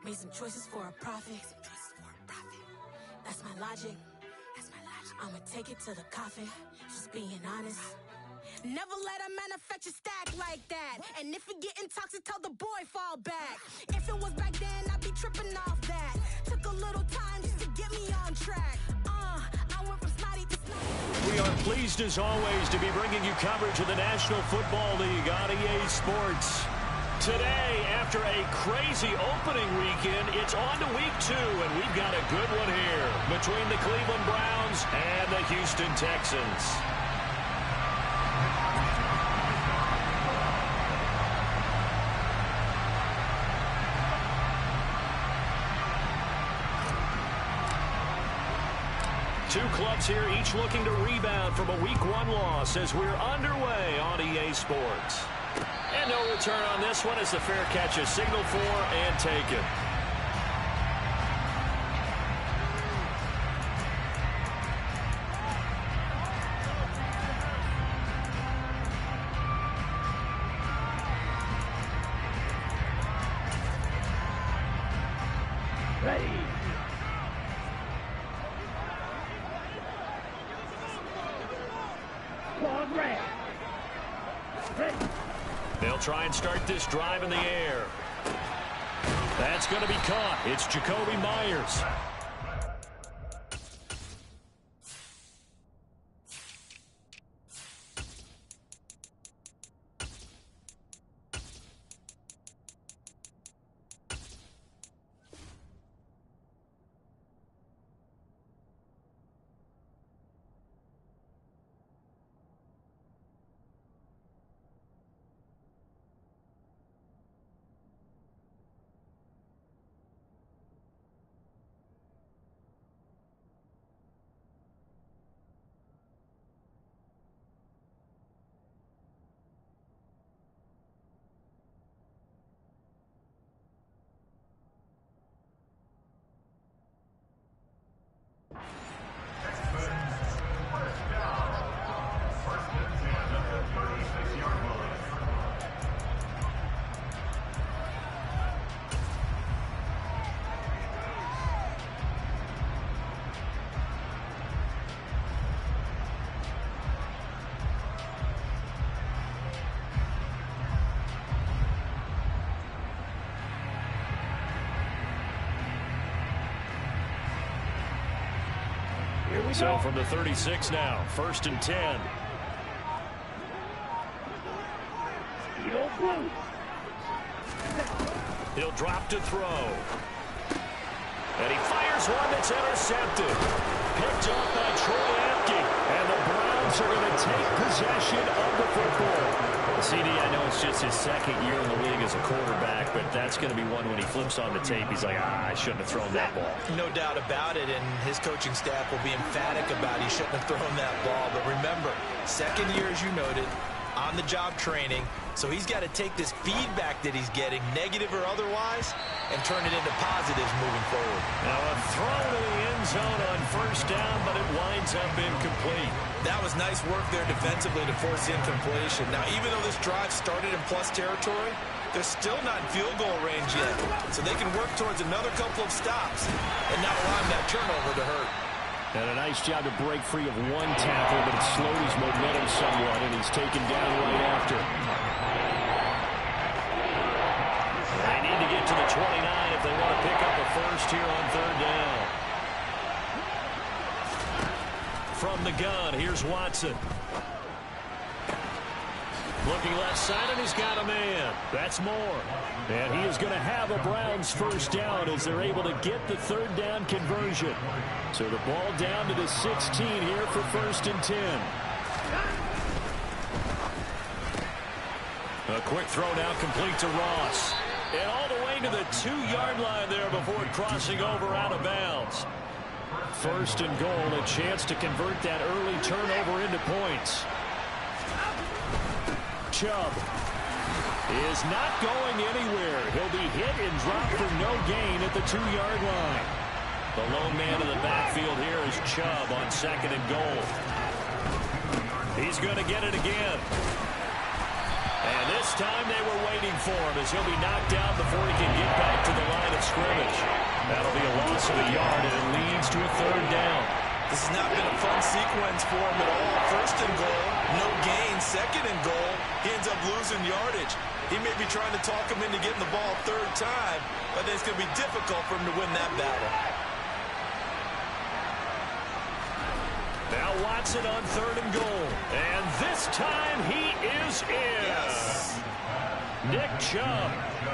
Made some choices for a profit. That's my logic. I'ma take it to the coffin. Just being honest. Never let a manufacture stack like that. And if you getting toxic, tell the boy fall back. If it was back then, I'd be tripping off that. Took a little time just to get me on track. I went from snotty to snotty. We are pleased as always to be bringing you coverage of the National Football League on EA Sports. Today, after a crazy opening weekend, it's on to week 2, and we've got a good one here between the Cleveland Browns and the Houston Texans. Two clubs here, each looking to rebound from a Week 1 loss as we're underway on EA Sports. And no return on this one as the fair catch is signaled for and taken. Ready. Ball red. Ready. They'll try and start this drive in the air. That's going to be caught. It's Jacoby Myers. So from the 36 now, 1st and 10. He'll drop to throw. And he fires one that's intercepted. Picked up by Troy Apke. And the Browns are going to take possession of the football. CD, I know it's just his 2nd year in the league as a quarterback, but that's going to be one when he flips on the tape. He's like, I shouldn't have thrown that ball. No doubt about it, and his coaching staff will be emphatic about he shouldn't have thrown that ball. But remember, 2nd year, as you noted, on-the-job training, so he's got to take this feedback that he's getting, negative or otherwise, and turn it into positives moving forward. Now a throw to the end zone on 1st down, but it winds up incomplete. That was nice work there defensively to force incompletion. Now, even though this drive started in plus territory, they're still not in field goal range yet, so they can work towards another couple of stops and not allowing that turnover to hurt. And a nice job to break free of one tackle, but it slowed his momentum somewhat, and he's taken down right after. They need to get to the 29 if they want to pick up a first here on 3rd down. From the gun, here's Watson. Looking left side, and he's got a man. That's Moore. And he is going to have a Browns 1st down as they're able to get the 3rd down conversion. So the ball down to the 16 here for 1st and 10. A quick throw now complete to Ross. And all the way to the 2-yard line there before crossing over out of bounds. 1st and goal, a chance to convert that early turnover into points. Chubb is not going anywhere. He'll be hit and dropped for no gain at the 2-yard line. The lone man in the backfield here is Chubb on 2nd and goal. He's going to get it again. And this time they were waiting for him as he'll be knocked down before he can get back to the line of scrimmage. That'll be a loss of a yard, and it leads to a third down. This has not been a fun sequence for him at all. First and goal, no gain. Second and goal, he ends up losing yardage. He may be trying to talk him into getting the ball third time, but it's going to be difficult for him to win that battle. Now Watson on third and goal. And this time he is in. Yes. Nick Chubb,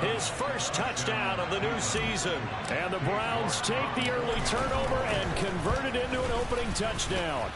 his first touchdown of the new season. And the Browns take the early turnover and convert it into an opening touchdown.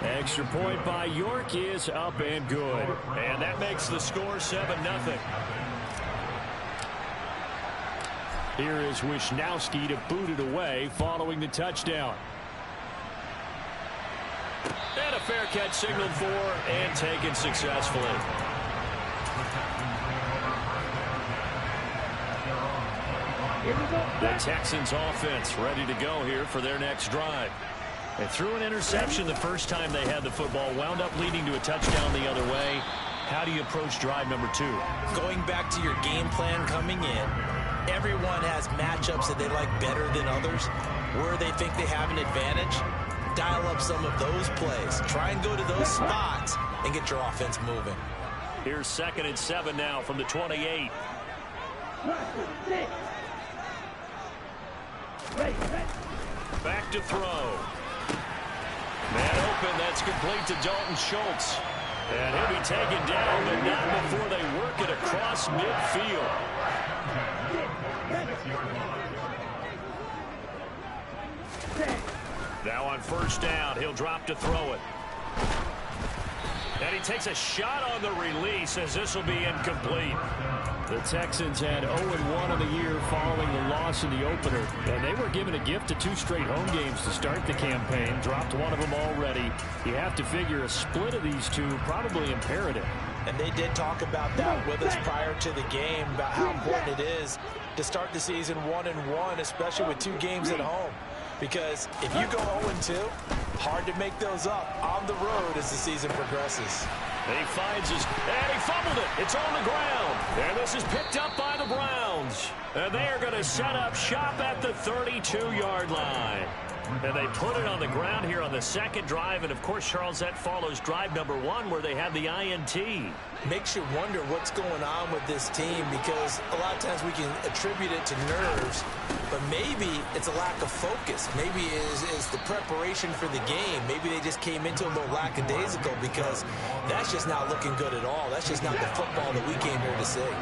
Extra point by York is up and good. And that makes the score 7-0. Here is Wisnowski to boot it away following the touchdown. And a fair catch signaled for and taken successfully. The Texans offense ready to go here for their next drive. They threw an interception the first time they had the football, wound up leading to a touchdown the other way. How do you approach drive number 2? Going back to your game plan coming in, everyone has matchups that they like better than others, where they think they have an advantage. Dial up some of those plays. Try and go to those spots and get your offense moving. Here's 2nd and 7 now from the 28. Back to throw. Man open, that's complete to Dalton Schultz. And he'll be taken down, but not before they work it across midfield. Now on first down, he'll drop to throw it. And he takes a shot on the release as this will be incomplete. The Texans had 0-1 on the year following the loss in the opener. And they were given a gift of 2 straight home games to start the campaign. Dropped one of them already. You have to figure a split of these two probably imperative. And they did talk about that with us prior to the game, about how important it is to start the season 1-1, especially with 2 games at home. Because if you go 0-2, hard to make those up on the road as the season progresses. He finds his, and he fumbled it. It's on the ground. And this is picked up by the Browns. And they are going to set up shop at the 32-yard line. And they put it on the ground here on the second drive. And, of course, Charles, that follows drive number 1 where they had the INT. Makes you wonder what's going on with this team, because a lot of times we can attribute it to nerves, but maybe it's a lack of focus. Maybe it's the preparation for the game. Maybe they just came into a little lackadaisical, because that's just not looking good at all. That's just not the football that we came here to see.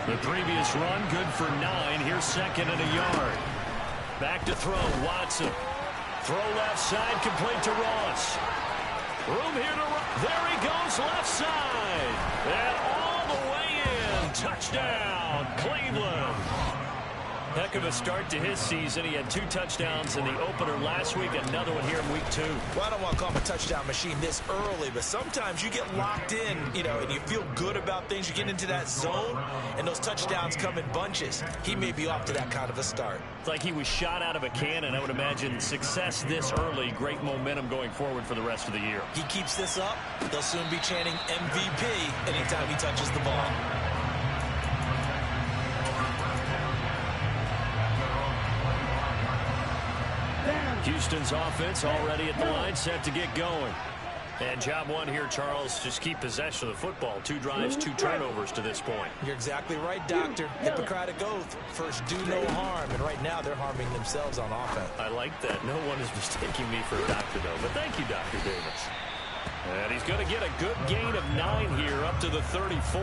The previous run, good for 9. Here's 2nd and a yard. Back to throw, Watson. Throw left side, complete to Ross. Room here to run. There he goes, left side. And all the way in. Touchdown, Cleveland. Heck of a start to his season. He had 2 touchdowns in the opener last week, another one here in week 2. Well, I don't want to call him a touchdown machine this early, but sometimes you get locked in, and you feel good about things. You get into that zone, and those touchdowns come in bunches. He may be off to that kind of a start. It's like he was shot out of a cannon. I would imagine success this early, great momentum going forward for the rest of the year. He keeps this up, they'll soon be chanting MVP anytime he touches the ball. Houston's offense already at the line, set to get going. And job 1 here, Charles, just keep possession of the football. 2 drives, 2 turnovers to this point. You're exactly right, Doctor. Hippocratic oath. First, do no harm. And right now, they're harming themselves on offense. I like that. No one is mistaking me for a doctor, though. But thank you, Dr. Davis. And he's going to get a good gain of 9 here, up to the 34.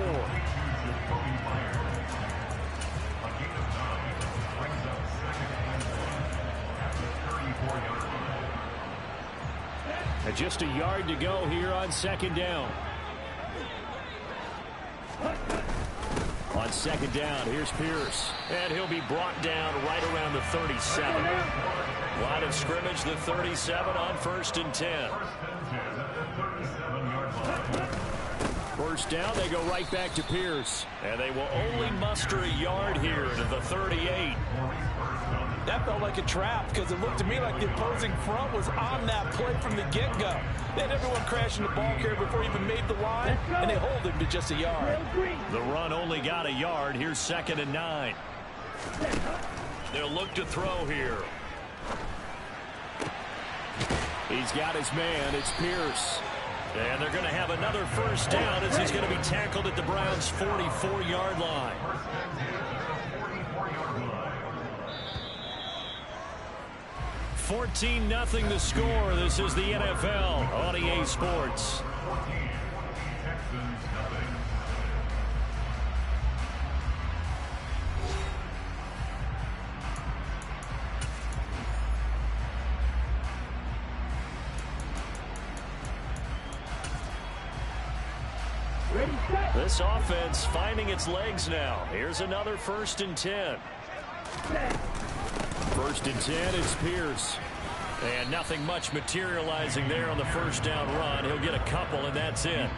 And just a yard to go here on 2nd down. On 2nd down, here's Pierce. And he'll be brought down right around the 37. Line of scrimmage, the 37 on 1st and 10. First down, they go right back to Pierce. And they will only muster a yard here to the 38. That felt like a trap, because it looked to me like the opposing front was on that play from the get-go. They had everyone crashing the ball carrier before he even made the line, and they hold him to just a yard. The run only got a yard. Here's 2nd and 9. They'll look to throw here. He's got his man. It's Pierce. And they're going to have another first down as he's going to be tackled at the Browns' 44-yard line. 14-0 the score. This is the NFL on EA Sports. This offense finding its legs now. Here's another 1st and 10. 1st and 10 is Pierce. And nothing much materializing there on the first down run. He'll get a couple, and that's it.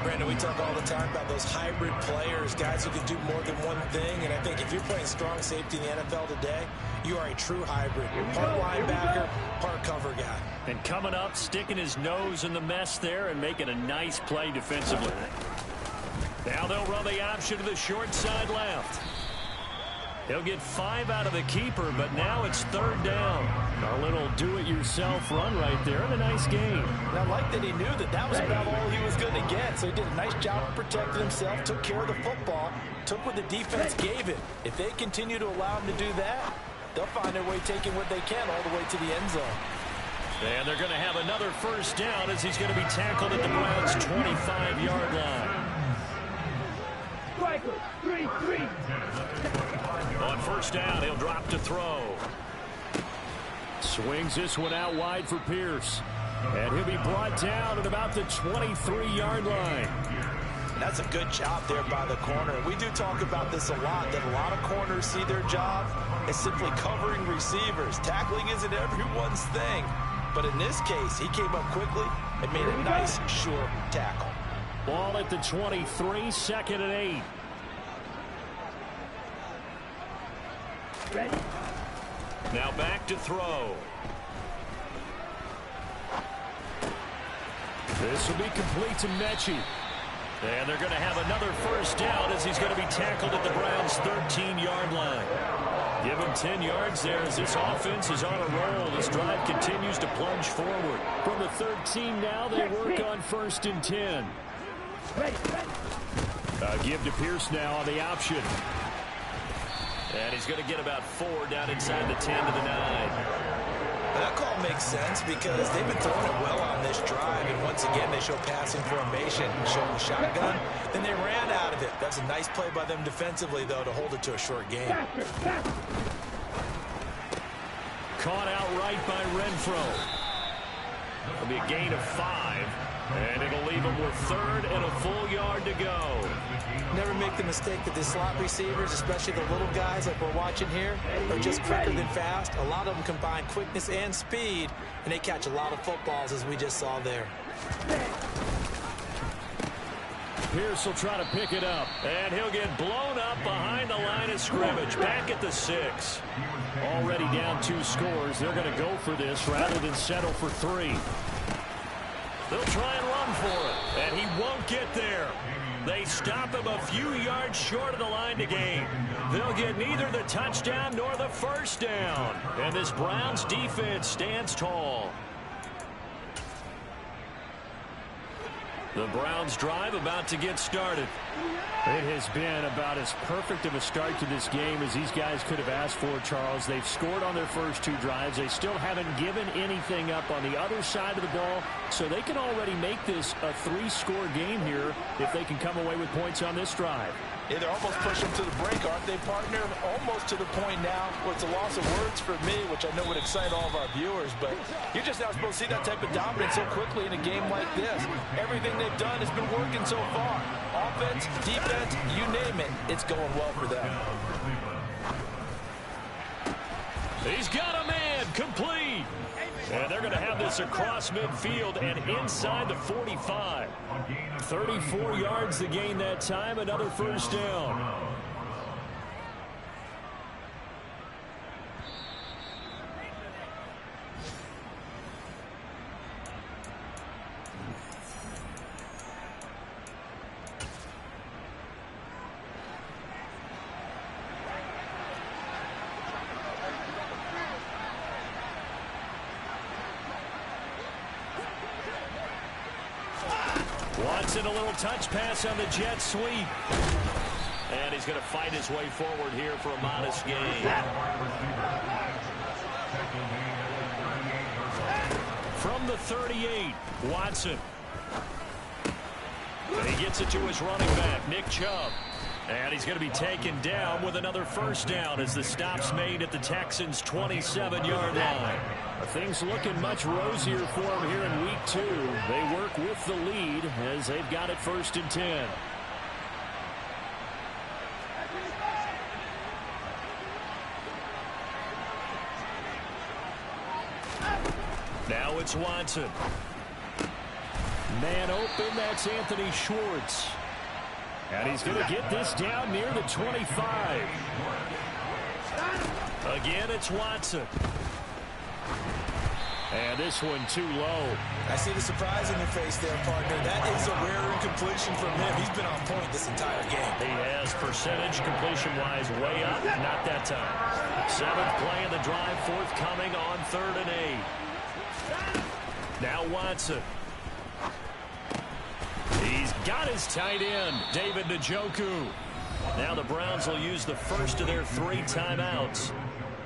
Brandon, we talk all the time about those hybrid players, guys who can do more than one thing. And I think if you're playing strong safety in the NFL today, you are a true hybrid. Part linebacker, part cover guy. And coming up, sticking his nose in the mess there and making a nice play defensively. Now they'll run the option to the short side left. He'll get 5 out of the keeper, but now it's 3rd down. A little do-it-yourself run right there and a nice game. And I like that he knew that that was about all he was going to get. So he did a nice job of protecting himself, took care of the football, took what the defense gave him. If they continue to allow him to do that, they'll find their way taking what they can all the way to the end zone. And they're going to have another first down as he's going to be tackled at the Browns' 25-yard line. Striker, 3-3. On first down, he'll drop to throw. Swings this one out wide for Pierce. And he'll be brought down at about the 23-yard line. That's a good job there by the corner. We do talk about this a lot, that a lot of corners see their job as simply covering receivers. Tackling isn't everyone's thing. But in this case, he came up quickly and made a nice, sure tackle. Ball at the 23, 2nd and 8. Ready. Now back to throw. This will be complete to Mechie. And they're going to have another first down as he's going to be tackled at the Browns' 13-yard line. Give him 10 yards there as this offense is on a roll. This drive continues to plunge forward. From the 13 now, they work on 1st and 10. Give to Pierce now on the option. And he's going to get about 4 down inside the 10 to the 9. That call makes sense because they've been throwing it well on this drive, and once again they show passing formation, showing the shotgun. Then they ran out of it. That's a nice play by them defensively, though, to hold it to a short game. Caught outright by Renfro. It'll be a gain of 5, and it'll leave them with 3rd and a full yard to go. Never make the mistake that the slot receivers, especially the little guys like we're watching here, are just quicker than fast. A lot of them combine quickness and speed, and they catch a lot of footballs, as we just saw there. Pierce will try to pick it up. And he'll get blown up behind the line of scrimmage, back at the 6. Already down 2 scores. They're going to go for this rather than settle for 3. They'll try and run for it, and he won't get there. They stop him a few yards short of the line to gain. They'll get neither the touchdown nor the first down. And this Browns defense stands tall. The Browns drive about to get started. It has been about as perfect of a start to this game as these guys could have asked for, Charles. They've scored on their first 2 drives. They still haven't given anything up on the other side of the ball, so they can already make this a 3-score game here if they can come away with points on this drive. Yeah, they're almost pushing them to the brink, aren't they, partner? Almost to the point now where it's a loss of words for me, which I know would excite all of our viewers, but you're just not supposed to see that type of dominance so quickly in a game like this. Everything they've done has been working so far. Offense, defense, you name it, it's going well for them. He's got a man, complete. And they're going to have this across midfield and inside the 45. 34 yards to gain that time, another first down. Watson, a little touch pass on the jet sweep. And he's going to fight his way forward here for a modest gain. From the 38, Watson. And he gets it to his running back, Nick Chubb. And he's going to be taken down with another first down as the stop's made at the Texans' 27-yard line. Things looking much rosier for them here in week 2. They work with the lead as they've got it 1st and 10. Now it's Watson. Man open, that's Anthony Schwartz. And he's going to get this down near the 25. Again, it's Watson. And this one too low. I see the surprise in your face there, partner. That is a rare incompletion from him. He's been on point this entire game. He has percentage completion-wise way up. Not that time. 7th play of the drive, forthcoming on 3rd and 8. Now Watson. He's got his tight end, David Njoku. Now the Browns will use the first of their 3 timeouts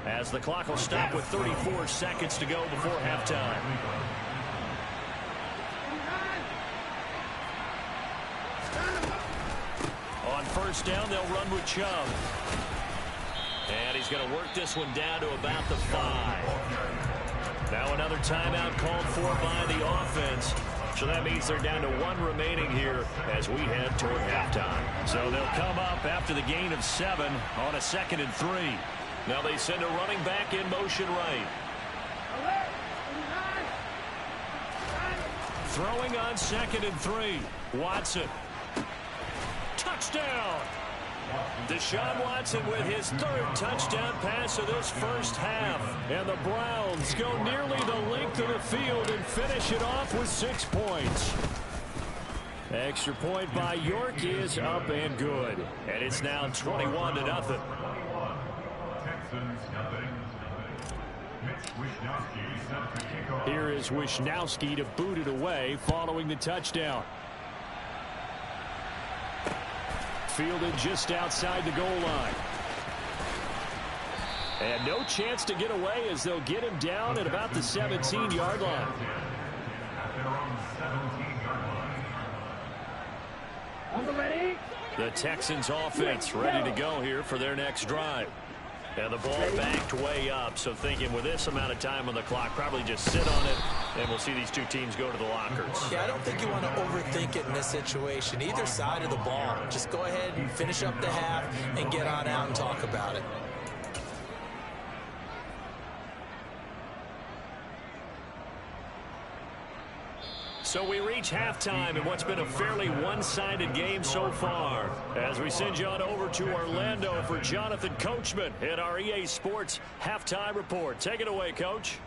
as the clock will stop with 34 seconds to go before halftime. On 1st down, they'll run with Chubb. And he's going to work this one down to about the 5. Now another timeout called for by the offense. So that means they're down to 1 remaining here as we head toward halftime. So they'll come up after the gain of 7 on a 2nd and 3. Now they send a running back in motion right. Throwing on 2nd and 3. Watson. Touchdown! Deshaun Watson with his 3rd touchdown pass of this first half. And the Browns go nearly the length of the field and finish it off with 6 points. Extra point by York is up and good. And it's now 21-0. Here is Wishnowsky to boot it away following the touchdown. Fielded just outside the goal line. And no chance to get away as they'll get him down at about the 17-yard line. The Texans offense ready to go here for their next drive. And the ball backed way up, so thinking with this amount of time on the clock, probably just sit on it, and we'll see these 2 teams go to the lockers. Yeah, I don't think you want to overthink it in this situation. Either side of the ball. Just go ahead and finish up the half and get on out and talk about it. So we reach halftime in what's been a fairly one-sided game so far. As we send you on over to Orlando for Jonathan Coachman in our EA Sports Halftime Report. Take it away, Coach.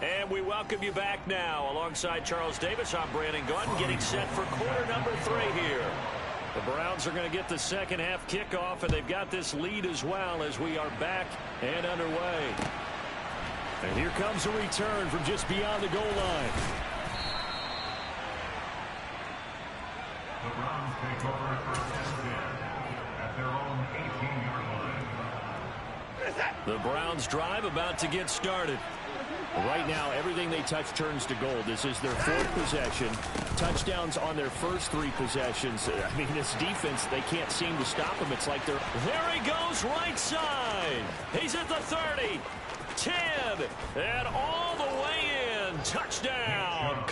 And we welcome you back now. Alongside Charles Davis, I'm Brandon Gauton, getting set for quarter number 3 here. The Browns are going to get the second half kickoff, and they've got this lead as well as we are back and underway. And here comes a return from just beyond the goal line. The Browns take over at 1st and 10 at their own 18-yard line. The Browns drive about to get started. Right now, everything they touch turns to gold. This is their 4th possession. Touchdowns on their first 3 possessions. I mean, this defense, they can't seem to stop them. It's like they're... There he goes, right side. He's at the 30, 10, and all the way in. Touchdown.